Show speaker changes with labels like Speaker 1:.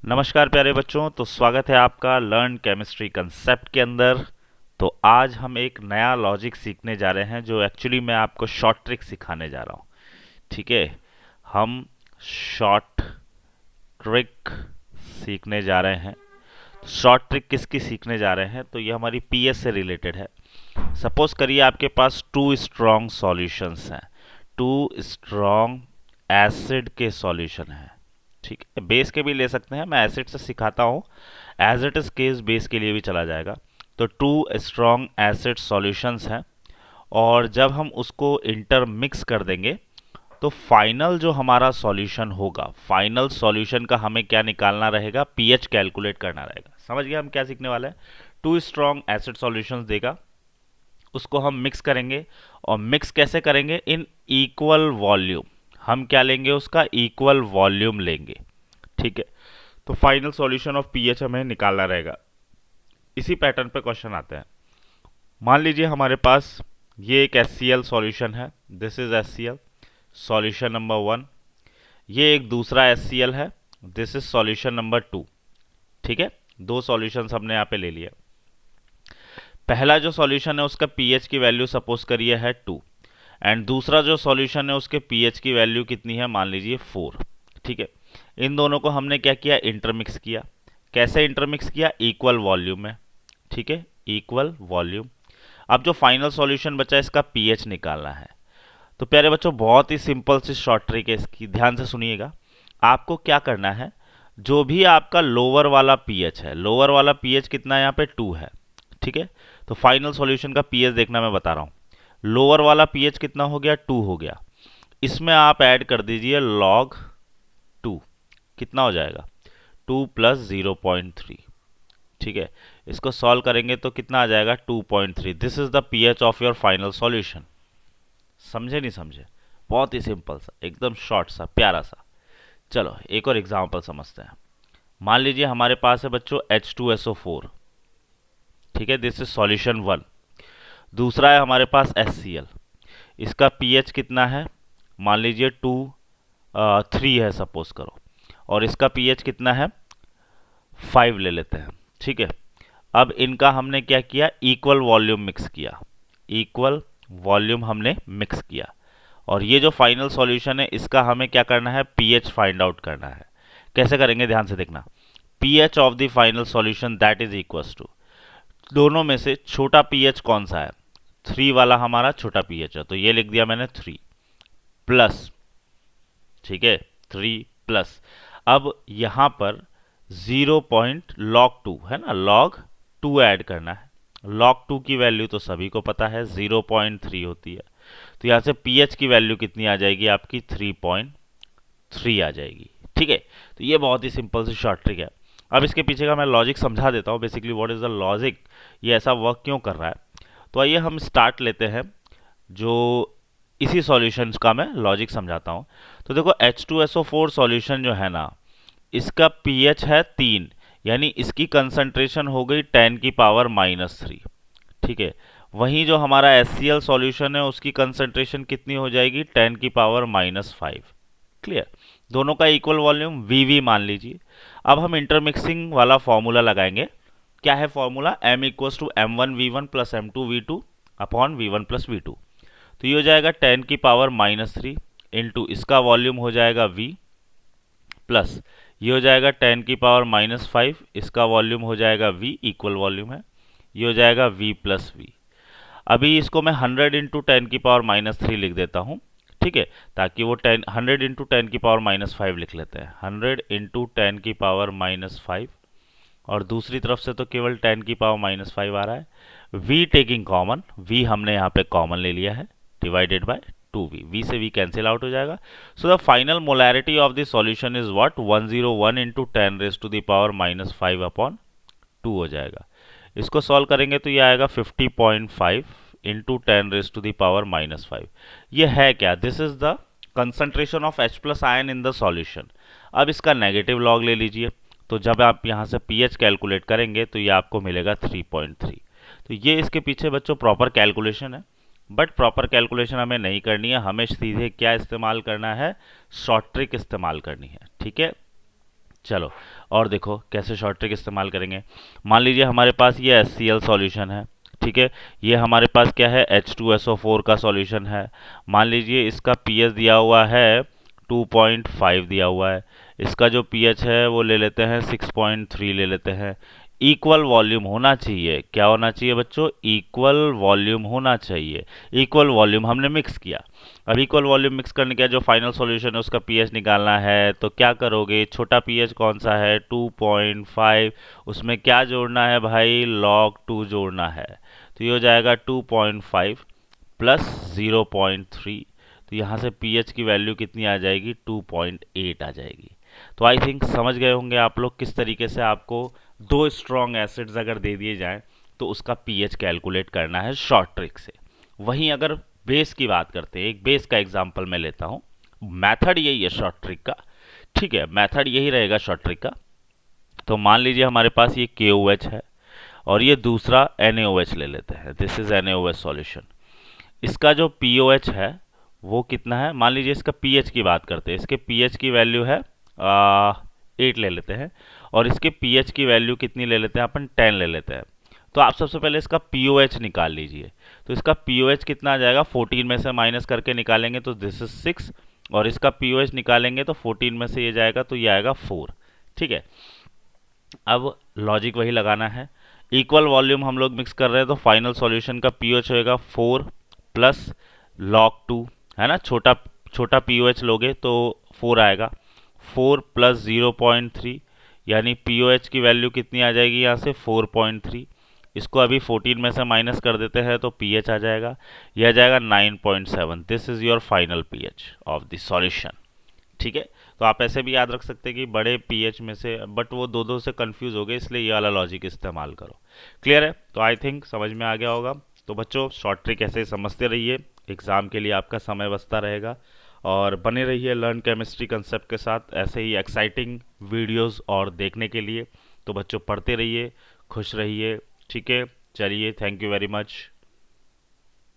Speaker 1: नमस्कार प्यारे बच्चों। तो स्वागत है आपका लर्न केमिस्ट्री कंसेप्ट के अंदर। तो आज हम एक नया लॉजिक सीखने जा रहे हैं जो एक्चुअली मैं आपको शॉर्ट ट्रिक सिखाने जा रहा हूँ। ठीक है, हम शॉर्ट ट्रिक सीखने जा रहे हैं। शॉर्ट ट्रिक किसकी सीखने जा रहे हैं? तो ये हमारी पीएच से रिलेटेड है। सपोज करिए आपके पास टू स्ट्रॉन्ग सॉल्यूशंस हैं, टू स्ट्रॉन्ग एसिड के सॉल्यूशन हैं। ठीक है, बेस के भी ले सकते हैं, मैं एसिड से सिखाता हूँ। As it is case base के लिए भी चला जाएगा। तो टू स्ट्रॉन्ग एसिड सॉल्यूशंस हैं और जब हम उसको इंटरमिक्स कर देंगे तो फाइनल जो हमारा सॉल्यूशन होगा, फाइनल सॉल्यूशन का हमें क्या निकालना रहेगा? पीएच कैलकुलेट करना रहेगा। समझ गए हम क्या सीखने वाले हैं? टू स्ट्रॉन्ग एसिड सॉल्यूशंस देगा, उसको हम मिक्स करेंगे। और मिक्स कैसे करेंगे? In equal volume. हम क्या लेंगे? उसका इक्वल वॉल्यूम लेंगे। ठीक है, तो फाइनल सॉल्यूशन ऑफ पीएच हमें निकालना रहेगा। इसी पैटर्न पे क्वेश्चन आते हैं। मान लीजिए हमारे पास ये एक HCl सॉल्यूशन है, this is HCl solution number 1। ये एक दूसरा HCl है, दिस इज सॉल्यूशन नंबर 2। ठीक है, दो सॉल्यूशंस हमने यहाँ पे ले लिए। पहला जो सॉल्यूशन है उसका पीएच की वैल्यू सपोज करिए है 2, एंड दूसरा जो सॉल्यूशन है उसके पीएच की वैल्यू कितनी है? मान लीजिए 4। ठीक है, इन दोनों को हमने क्या किया? इंटरमिक्स किया। कैसे इंटरमिक्स किया? इक्वल वॉल्यूम में। ठीक है, इक्वल वॉल्यूम। अब जो फाइनल सॉल्यूशन बचा इसका पीएच निकालना है। तो प्यारे बच्चों बहुत ही सिंपल सी शॉर्ट ट्रिक है इसकी, ध्यान से सुनिएगा। आपको क्या करना है, जो भी आपका लोअर वाला पीएच है, लोअर वाला पीएच कितना है? यहाँ पे 2 है। ठीक है, तो फाइनल सॉल्यूशन का पीएच देखना मैं बता रहा हूँ। लोअर वाला पीएच कितना हो गया? 2 हो गया। इसमें आप ऐड कर दीजिए log 2। कितना हो जाएगा? 2 प्लस 0.3। ठीक है, इसको सॉल्व करेंगे तो कितना आ जाएगा? 2.3। This is the pH of your final solution. समझे नहीं समझे? बहुत ही सिंपल सा, एकदम शॉर्ट सा, प्यारा सा। चलो एक और एग्जांपल समझते हैं। मान लीजिए हमारे पास है बच्चों H2SO4। ठीक है, दिस इज सॉल्यूशन 1। दूसरा है हमारे पास HCl। इसका पीएच कितना है? मान लीजिए 3 है सपोज करो, और इसका पीएच कितना है? 5 ले लेते हैं। ठीक है, अब इनका हमने क्या किया? इक्वल वॉल्यूम मिक्स किया। इक्वल वॉल्यूम हमने मिक्स किया, और ये जो फाइनल सॉल्यूशन है इसका हमें क्या करना है? पीएच फाइंड आउट करना है। कैसे करेंगे? ध्यान से देखना। PH of the final solution that is equals to, दोनों में से छोटा पीएच कौन सा है? 3 वाला हमारा छोटा पीएच है, तो ये लिख दिया मैंने 3 प्लस। ठीक है, 3 प्लस। अब यहां पर 0.log 2 है ना, log 2 ऐड करना है। log 2 की वैल्यू तो सभी को पता है 0.3 होती है, तो यहां से pH की वैल्यू कितनी आ जाएगी? आपकी 3.3 आ जाएगी। ठीक है, तो ये बहुत ही सिंपल सी शॉर्ट ट्रिक है। अब इसके पीछे का मैं लॉजिक समझा देता हूँ। Basically what is the logic, ये ऐसा वर्क क्यों कर रहा है। तो आइए हम स्टार्ट लेते हैं, जो इसी सॉल्यूशंस का मैं लॉजिक समझाता हूँ। तो देखो H2SO4 सॉल्यूशन जो है ना, इसका पीएच है 3, यानी इसकी कंसंट्रेशन हो गई 10 की पावर -3। ठीक है, वहीं जो हमारा HCl सॉल्यूशन है उसकी कंसंट्रेशन कितनी हो जाएगी? 10 की पावर -5। क्लियर? दोनों का इक्वल वॉल्यूम VV मान लीजिए। अब हम इंटरमिक्सिंग वाला फॉर्मूला लगाएंगे। क्या है formula? M equals to M1V1 plus M2V2 upon V1 plus V2। तो ये हो जाएगा 10 की पावर -3 इंटू इसका वॉल्यूम हो जाएगा V, प्लस ये हो जाएगा 10 की पावर -5, इसका वॉल्यूम हो जाएगा V, इक्वल वॉल्यूम है, ये हो जाएगा V प्लस V। अभी इसको मैं 100 इंटू 10 की पावर -3 लिख देता हूँ। ठीक है, ताकि वो 100 इंटू 10 की पावर -5 लिख लेते हैं। 100 इंटू 10 की पावर -5, और दूसरी तरफ से तो केवल 10 की पावर -5 आ रहा है। V टेकिंग कॉमन, V हमने यहाँ पे कॉमन ले लिया है, डिवाइडेड बाय 2V। V से V कैंसिल आउट हो जाएगा। So the final molarity of the solution is what? 101 into 10 raise to the power -5 upon 2 हो जाएगा। इसको सॉल्व करेंगे तो ये आएगा 50.5 into 10 raise to the power -5। ये है क्या? This is the concentration of H plus ion in the solution. अब इसका नेगेटिव लॉग ले लीजिए, तो जब आप यहाँ से पीएच कैलकुलेट करेंगे तो ये आपको मिलेगा 3.3। तो ये इसके पीछे बच्चों प्रॉपर कैलकुलेशन है, बट प्रॉपर कैलकुलेशन हमें नहीं करनी है, हमें सीधे क्या इस्तेमाल करना है? शॉर्ट ट्रिक इस्तेमाल करनी है। ठीक है, चलो, और देखो कैसे शॉर्ट ट्रिक इस्तेमाल करेंगे। मान लीजिए हमारे पास ये HCl सॉल्यूशन है, ठीक है। ये हमारे पास क्या है, H2SO4 का सॉल्यूशन है। मान लीजिए इसका पीएच दिया हुआ है 2.5 दिया हुआ है। इसका जो पीएच है वो ले लेते हैं 6.3 ले लेते हैं। इक्वल वॉल्यूम होना चाहिए, क्या होना चाहिए बच्चों, इक्वल वॉल्यूम होना चाहिए। इक्वल वॉल्यूम हमने मिक्स किया। अब इक्वल वॉल्यूम मिक्स करने का जो फाइनल सॉल्यूशन है उसका पीएच निकालना है, तो क्या करोगे, छोटा पीएच कौन सा है 2.5, उसमें क्या जोड़ना है भाई, log 2 जोड़ना है। तो ये हो जाएगा 2.5 प्लस 0.3, तो यहाँ से पीएच की वैल्यू कितनी आ जाएगी, 2.8 आ जाएगी। तो आई थिंक समझ गए होंगे आप लोग किस तरीके से आपको दो स्ट्रॉन्ग एसिड्स अगर दे दिए जाएं तो उसका पीएच कैलकुलेट करना है शॉर्ट ट्रिक से। वहीं अगर बेस की बात करते हैं, एक बेस का एग्जांपल मैं लेता हूं। मेथड यही है शॉर्ट ट्रिक का, ठीक है, मेथड यही रहेगा शॉर्ट ट्रिक का। तो मान लीजिए हमारे पास ये KOH है और ये दूसरा NaOH ले लेते हैं, दिस इज NaOH सॉल्यूशन। इसका जो POH है वो कितना है, मान लीजिए इसका पीएच की बात करते हैं, इसके पीएच की वैल्यू है 8 ले लेते हैं, और इसके पीएच की वैल्यू कितनी ले लेते हैं अपन, 10 ले लेते हैं। तो आप सबसे पहले इसका POH निकाल लीजिए। तो इसका POH कितना आ जाएगा, 14 में से माइनस करके निकालेंगे तो दिस इज 6, और इसका POH निकालेंगे तो 14 में से ये जाएगा तो ये आएगा 4, ठीक है। अब लॉजिक वही लगाना है, इक्वल वॉल्यूम हम लोग मिक्स कर रहे हैं, तो फाइनल सॉल्यूशन का पीओएच होएगा 4 प्लस log 2, है ना, छोटा छोटा पीओएच लोगे तो 4 आएगा, 4 प्लस 0.3, यानी पीओएच की वैल्यू कितनी आ जाएगी यहाँ से 4.3। इसको अभी 14 में से माइनस कर देते हैं तो पीएच आ जाएगा, यह आ जाएगा 9.7। This is your final pH of the solution, ठीक है। तो आप ऐसे भी याद रख सकते हैं कि बड़े पीएच में से, बट वो दो दो से कंफ्यूज हो गए, इसलिए ये वाला लॉजिक इस्तेमाल करो। क्लियर है, तो आई थिंक समझ में आ गया होगा। तो बच्चों शॉर्ट ट्रिक ऐसे समझते रहिए, एग्जाम के लिए आपका समय बचता रहेगा, और बने रहिए लर्न केमिस्ट्री कंसेप्ट के साथ ऐसे ही एक्साइटिंग वीडियोस और देखने के लिए। तो बच्चों पढ़ते रहिए, खुश रहिए, ठीक है। चलिए, थैंक यू वेरी मच।